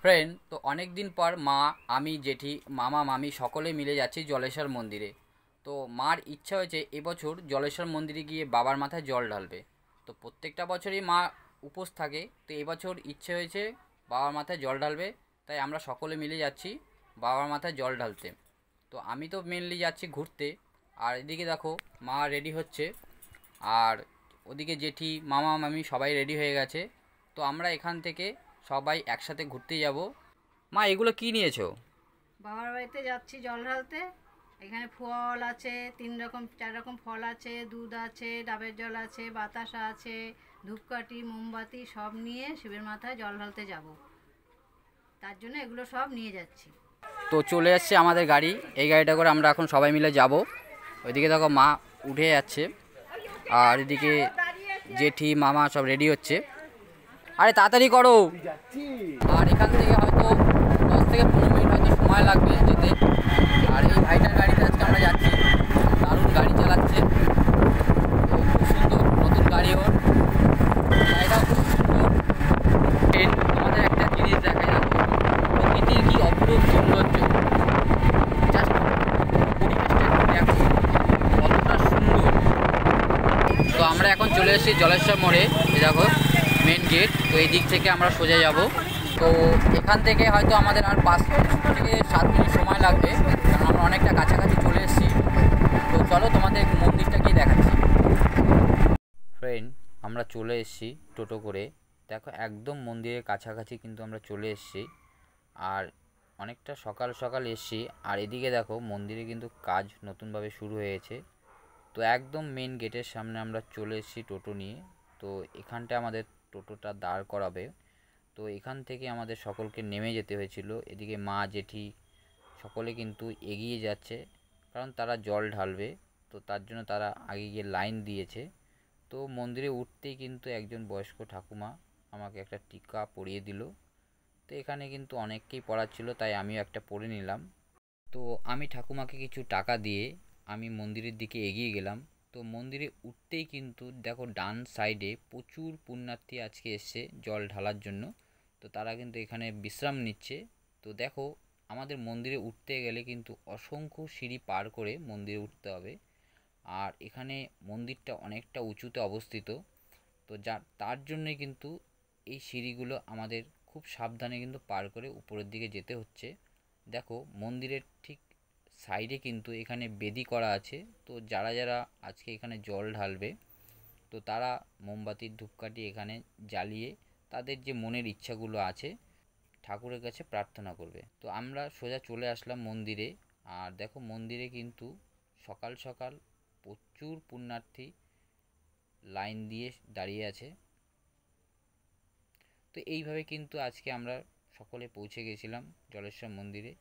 Friend, তো অনেক দিন পর মা, আমি, জেঠি, মামা, মামি সকলে মিলে যাচ্ছি জলেশ্বর মন্দিরে। তো মার ইচ্ছা হয়েছে এবছর জলেশ্বর মন্দিরে গিয়ে বাবার মাথায় জল ঢালবে। তো প্রত্যেকটা বছরই মা উপোস থাকে, তো এবছর ইচ্ছে হয়েছে বাবার মাথায় জল ঢালবে। তাই আমরা সকলে মিলে যাচ্ছি বাবার মাথায় জল ঢালতে। তো আমি তো মেনলি যাচ্ছি ঘুরতে, আর এদিকে দেখো মা রেডি হচ্ছে, আর ওদিকে জেঠি, মামা, মামি সবাই রেডি হয়ে গেছে। তো আমরা এখান থেকে সবাই একসাথে ঘুরতে যাব। মা, এগুলো কি নিয়েছো? বাবার বাড়িতে যাচ্ছি জল ঢালতে। এখানে ফল আছে, 3 রকম 4 রকম ফল আছে, দুধ আছে, ডাবের জল আছে, বাতাসা আছে, ধূপকাঠি, মোমবাতি সব নিয়ে শিবের মাথায় জল ঢালতে যাব। তার জন্য এগুলো সব নিয়ে যাচ্ছি। তো চলে যাচ্ছে আমাদের গাড়ি, এই গাড়িটা করে আমরা এখন সবাই মিলে যাব। ওইদিকে দেখো মা উঠে যাচ্ছে, আর এদিকে জেঠি, মামা সব রেডি হচ্ছে। আরে তাড়াতাড়ি করো। আর এখান থেকে হয়তো 10 থেকে 15 মিনিট হয়তো সময় লাগবে যেতে। আর এই ভাইটার গাড়িতে আজকে আমরা যাচ্ছি, দারুণ গাড়ি চালাচ্ছে। তো খুব সুন্দর নতুন গাড়ি ওর, গাড়িটাও খুব সুন্দর। আমাদের একটা জিনিস দেখা যাবে, প্রকৃতির কি অপরূপ সৌন্দর্য। জাস্ট পরিবেশটা একটু দেখো কতটা সুন্দর। তো আমরা এখন চলে এসেছি জলেশ্বর মোড়ে, এই দেখো মেন গেট। তো এই দিক থেকে আমরা সোজা যাব। তো এখান থেকে হয়তো আমাদের আর 5 থেকে 7 মিনিট সময় লাগবে, কারণ আমরা অনেকটা কাছাকাছি চলে এসেছি। তো চলো তোমাদের মন্দিরটা গিয়ে দেখাচ্ছি। ফ্রেন্ড, আমরা চলে এসেছি টোটো করে। দেখো একদম মন্দিরের কাছাকাছি কিন্তু আমরা চলে এসেছি, আর অনেকটা সকাল সকাল এসেছি। আর এদিকে দেখো মন্দিরে কিন্তু কাজ নতুনভাবে শুরু হয়েছে। তো একদম মেন গেটের সামনে আমরা চলে এসেছি টোটো নিয়ে। তো এখানটা আমাদের টোটোটা দাঁড় করাবে। তো এখান থেকে আমাদের সকলকে নেমে যেতে হয়েছিল। এদিকে মা, জেঠি সকলে কিন্তু এগিয়ে যাচ্ছে, কারণ তারা জল ঢালবে। তো তার জন্য তারা আগে গিয়ে লাইন দিয়েছে। তো মন্দিরে উঠতেই কিন্তু একজন বয়স্ক ঠাকুমা আমাকে একটা টিকা পরিয়ে দিল। তো এখানে কিন্তু অনেককেই পড়াচ্ছিল, তাই আমিও একটা পড়ে নিলাম। তো আমি ঠাকুমাকে কিছু টাকা দিয়ে আমি মন্দিরের দিকে এগিয়ে গেলাম। তো মন্দিরে উঠতেই কিন্তু দেখো ডান সাইডে প্রচুর পুণ্যার্থী আজকে এসছে জল ঢালার জন্য। তো তারা কিন্তু এখানে বিশ্রাম নিচ্ছে। তো দেখো আমাদের মন্দিরে উঠতে গেলে কিন্তু অসংখ্য সিঁড়ি পার করে মন্দিরে উঠতে হবে। আর এখানে মন্দিরটা অনেকটা উঁচুতে অবস্থিত। তো তার জন্যই কিন্তু এই সিঁড়িগুলো আমাদের খুব সাবধানে কিন্তু পার করে উপরের দিকে যেতে হচ্ছে। দেখো মন্দিরের ঠিক সাইডে কিন্তু এখানে বেদি করা আছে। তো যারা যারা আজকে এখানে জল ঢালবে, তো তারা মোমবাতি, ধূপকাঠি এখানে জ্বালিয়ে তাদের যে মনের ইচ্ছাগুলো আছে ঠাকুরের কাছে প্রার্থনা করবে। তো আমরা সোজা চলে আসলাম মন্দিরে। আর দেখো মন্দিরে কিন্তু সকাল সকাল প্রচুর পুণ্যার্থী লাইন দিয়ে দাঁড়িয়ে আছে। তো এইভাবে কিন্তু আজকে আমরা সকলে পৌঁছে গেছিলাম জলেশ্বর মন্দিরে।